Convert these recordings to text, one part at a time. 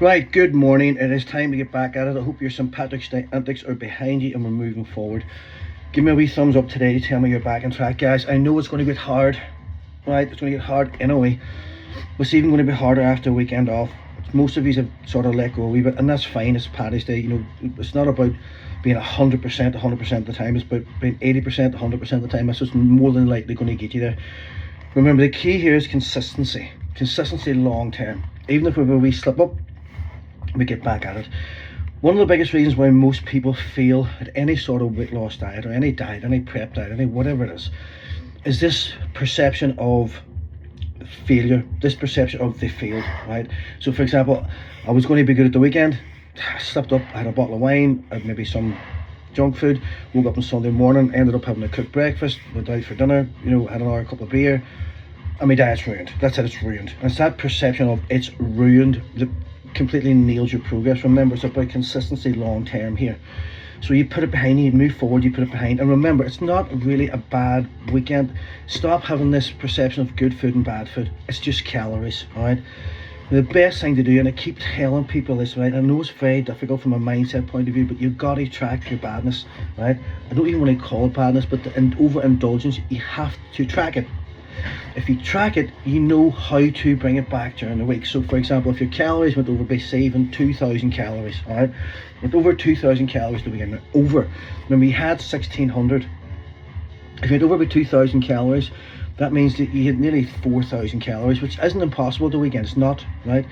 Right, good morning. It is time to get back at it. I hope your St. Patrick's Day antics are behind you and we're moving forward. Give me a wee thumbs up today to tell me you're back on track, guys. I know it's going to get hard, right? It's going to get hard in a way. It's even going to be harder after a weekend off. Most of you have sort of let go a wee bit, and that's fine. It's Paddy's Day. You know, it's not about being 100% of the time. It's about being 80%, 100% of the time. That's what's more than likely going to get you there. Remember, the key here is consistency. Consistency long term. Even if we have a wee slip up, we get back at it. One of the biggest reasons why most people fail at any sort of weight loss diet or any diet, any prep diet, any whatever it is this perception of failure, this perception of they failed, right? So for example, I was going to be good at the weekend, I slipped up, I had a bottle of wine, I had maybe some junk food, woke up on Sunday morning, ended up having a cooked breakfast, went out for dinner, you know, had another cup of beer, and my diet's ruined. That's it, it's ruined. And it's that perception of it's ruined that completely nails your progress. Remember, it's about consistency long term here. So you put it behind you, move forward, you put it behind. And remember, it's not really a bad weekend. Stop having this perception of good food and bad food. It's just calories, all right? The best thing to do, and I keep telling people this, right? I know it's very difficult from a mindset point of view, but you've got to track your badness, right? I don't even want to call it badness, but the overindulgence, you have to track it. If you track it, you know how to bring it back during the week. So for example, if your calories went over by saving 2,000 calories, all right, with over 2,000 calories the weekend, over, when we had 1,600, if you went over by 2,000 calories, that means that you had nearly 4,000 calories, which isn't impossible the weekend, it's not, right?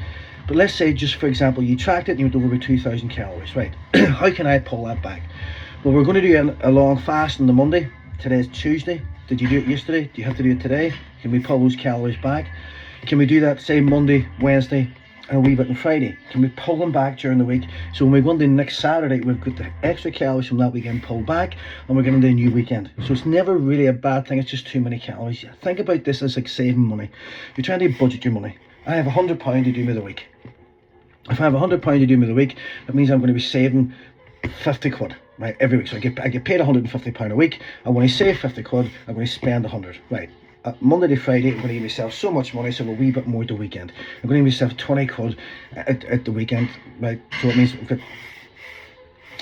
But let's say, just for example, you tracked it and you went over by 2,000 calories, right? How can I pull that back? Well, we're going to do a long fast on the Monday. Today's Tuesday. Did you do it yesterday? Do you have to do it today? Can we pull those calories back? Can we do that, say, Monday, Wednesday, and a wee bit on Friday? Can we pull them back during the week? So when we go into next Saturday, we've got the extra calories from that weekend pulled back, and we're going to do a new weekend. So it's never really a bad thing. It's just too many calories. Think about this as like saving money. You're trying to budget your money. I have £100 to do me the week. If I have £100 to do me the week, that means I'm going to be saving 50 quid, right, every week. So I get paid £150 a week. I want to save 50 quid, I'm going to spend 100, right? Monday to Friday, I'm going to give myself so much money, so a wee bit more the weekend. I'm going to give myself 20 quid at the weekend, right? So it means I've got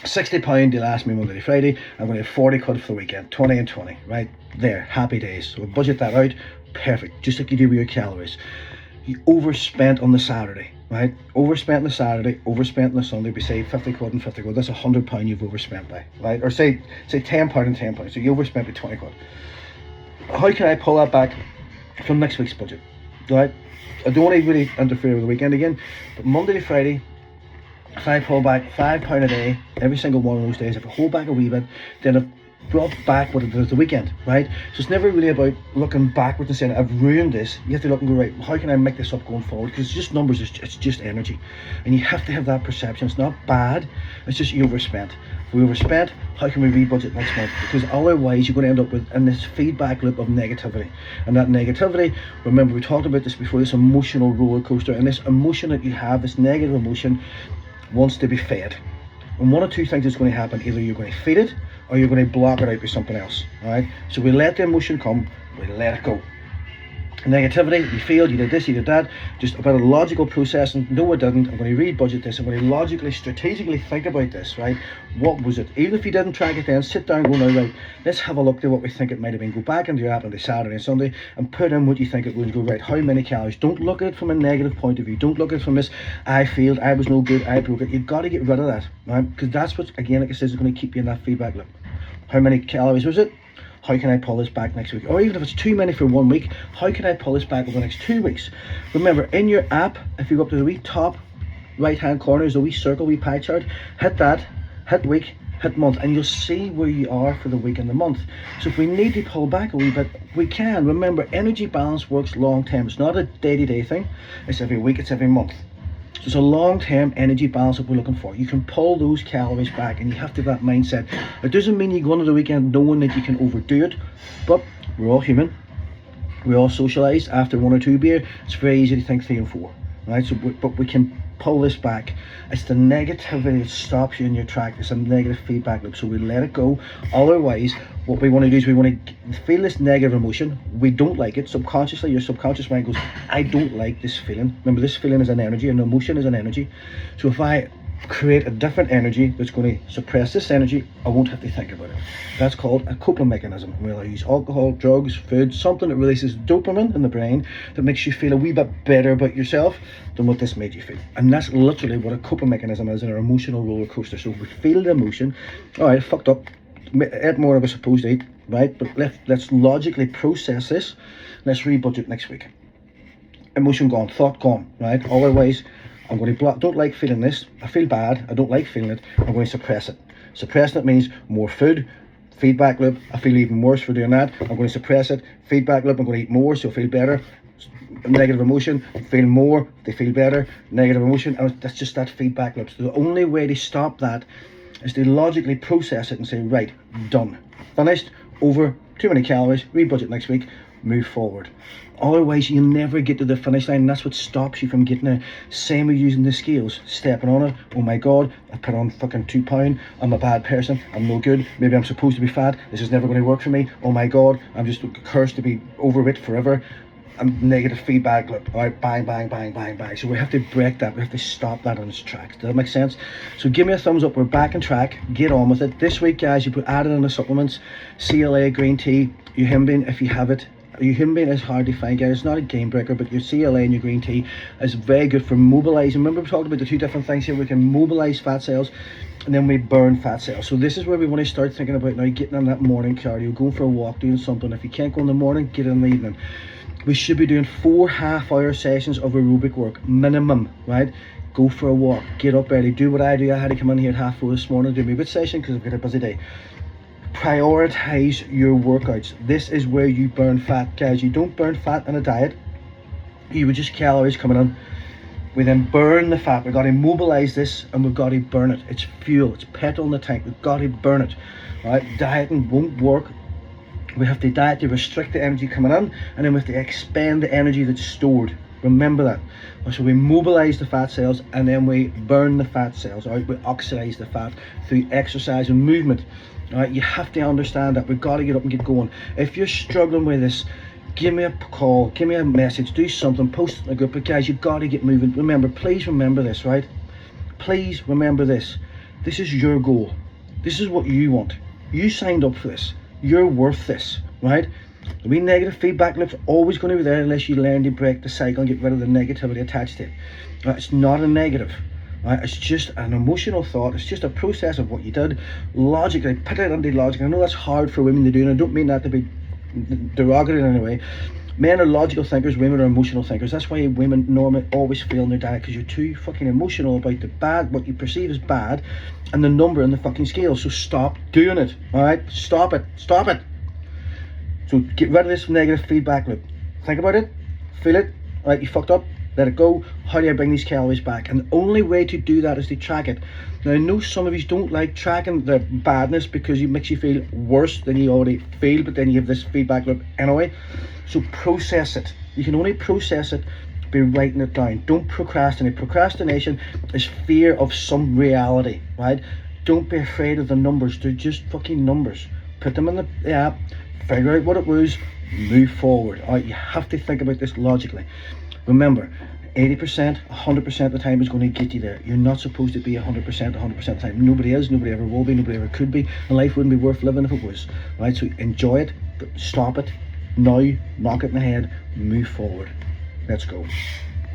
£60 to last me Monday to Friday. I'm going to have 40 quid for the weekend, 20 and 20, right? There, happy days. So budget that out, perfect, just like you do with your calories. You overspent on the Saturday, right? Overspent on the Saturday, overspent on the Sunday. We say 50 quid and 50 quid. That's £100 you've overspent by, right? Or say £10 and £10. So you overspent by 20 quid. How can I pull that back from next week's budget, right? I don't want to really interfere with the weekend again, but Monday to Friday, if I pull back £5 a day, every single one of those days, if I hold back a wee bit, then I've brought back what it was the weekend, right? So it's never really about looking backwards and saying I've ruined this. You have to look and go, right, how can I make this up going forward? Because it's just numbers, it's just energy, and you have to have that perception. It's not bad, it's just you overspent. If we overspent, how can we rebudget next month? Because otherwise you're going to end up with in this feedback loop of negativity, and that negativity, remember we talked about this before, this emotional roller coaster, and this emotion that you have, this negative emotion, wants to be fed. And one of two things is going to happen: either you're going to feed it, or you're going to block it out with something else, all right? So we let the emotion come, we let it go. Negativity, you failed, you did this, you did that, just about a logical process, and no, I didn't. I'm going to rebudget this, I'm going to logically, strategically think about this, right? What was it? Even if you didn't track it then, sit down and go, now, right, let's have a look at what we think it might have been. Go back into your app on the Saturday and Sunday and put in what you think it was. Go, right, how many calories? Don't look at it from a negative point of view. Don't look at it from this, I failed, I was no good, I broke it. You've got to get rid of that, right? Because that's what, again, like I said, is going to keep you in that feedback loop. How many calories was it? How can I pull this back next week? Or even if it's too many for 1 week, how can I pull this back over the next 2 weeks? Remember, in your app, if you go up to the wee top right hand corner, there's a wee circle, wee pie chart. Hit that, hit week, hit month, and you'll see where you are for the week and the month. So if we need to pull back a wee bit, we can. Remember, energy balance works long term. It's not a day-to-day thing. It's every week, it's every month. So it's a long-term energy balance that we're looking for. You can pull those calories back, and you have to have that mindset. It doesn't mean you go into the weekend knowing that you can overdo it, but we're all human. We all socialise. After 1 or 2 beer, it's very easy to think 3 and 4, right? So, but we can pull this back. It's the negativity that stops you in your track. It's a negative feedback loop, so we let it go. Otherwise, what we want to do is we want to feel this negative emotion. We don't like it. Subconsciously, your subconscious mind goes, I don't like this feeling. Remember, this feeling is an energy, and emotion is an energy. So if I create a different energy that's going to suppress this energy, I won't have to think about it. That's called a coping mechanism. We'll use alcohol, drugs, food, something that releases dopamine in the brain that makes you feel a wee bit better about yourself than what this made you feel. And that's literally what a coping mechanism is in our emotional roller coaster. So we feel the emotion. All right, I fucked up, ate more than I was supposed to eat, right? But let's logically process this. Let's rebudget next week. Emotion gone, thought gone, right? Otherwise, I'm going to block, don't like feeling this, I feel bad, I don't like feeling it, I'm going to suppress it. Suppressing it means more food, feedback loop, I feel even worse for doing that, I'm going to suppress it, feedback loop, I'm going to eat more so I feel better, negative emotion, feel more, they feel better, negative emotion, and that's just that feedback loop. So the only way to stop that is to logically process it and say, right, done, finished, over, too many calories, rebudget next week, move forward. Otherwise you'll never get to the finish line, and that's what stops you from getting there. Same with using the scales, stepping on it, oh my god, I put on fucking 2 pounds, I'm a bad person, I'm no good, maybe I'm supposed to be fat, this is never going to work for me, oh my god, I'm just cursed to be overweight forever. Negative feedback loop. All right, bang, bang, bang, bang, bang. So we have to break that. We have to stop that on its tracks. Does that make sense? So give me a thumbs up. We're back on track. Get on with it. This week, guys, you put added in the supplements, CLA, green tea, Yohimbine, if you have it. Yohimbine is hard to find, guys. It's not a game breaker, but your CLA and your green tea is very good for mobilizing. Remember, we talked about the two different things here. We can mobilize fat cells, and then we burn fat cells. So this is where we want to start thinking about now, getting on that morning cardio, going for a walk, doing something. If you can't go in the morning, get it in the evening. We should be doing 4 half-hour sessions of aerobic work, minimum, right? Go for a walk, get up early, do what I do. I had to come in here at 4:30 this morning to do my bit session because I've got a busy day. Prioritize your workouts. This is where you burn fat, guys. You don't burn fat in a diet. You would just calories coming in. We then burn the fat. We've got to mobilize this and we've got to burn it. It's fuel, it's petrol in the tank. We've got to burn it. All right, dieting won't work. We have to diet to restrict the energy coming in, and then we have to expend the energy that's stored. Remember that. So we mobilize the fat cells and then we burn the fat cells. All right, we oxidize the fat through exercise and movement. All right, you have to understand that. We've got to get up and get going. If you're struggling with this, give me a call, give me a message, do something, post it in a group. But guys, you've got to get moving. Remember, please remember this, right? Please remember this. This is your goal. This is what you want. You signed up for this. You're worth this, right? The wee negative feedback loop's always going to be there unless you learn to break the cycle and get rid of the negativity attached to it. Right? It's not a negative. Right? It's just an emotional thought. It's just a process of what you did. Logically, put it into logic. I know that's hard for women to do, and I don't mean that to be derogatory in any way. Men are logical thinkers, women are emotional thinkers. That's why women normally always fail in their diet, because you're too fucking emotional about the bad, what you perceive as bad, and the number in the fucking scale. So stop doing it, all right? Stop it, stop it. So get rid of this negative feedback loop. Think about it, feel it, all right, you fucked up, let it go. How do I bring these calories back? And the only way to do that is to track it. Now, I know some of you don't like tracking the badness because it makes you feel worse than you already feel, but then you have this feedback loop anyway. So process it. You can only process it by writing it down. Don't procrastinate. Procrastination is fear of some reality, right? Don't be afraid of the numbers. They're just fucking numbers. Put them in the app, figure out what it was, move forward. All right, you have to think about this logically. Remember, 80%, 100% of the time is going to get you there. You're not supposed to be 100%, 100% of the time. Nobody is, nobody ever will be, nobody ever could be, and life wouldn't be worth living if it was. Right, so enjoy it, but stop it. Now, knock it in the head, move forward. Let's go.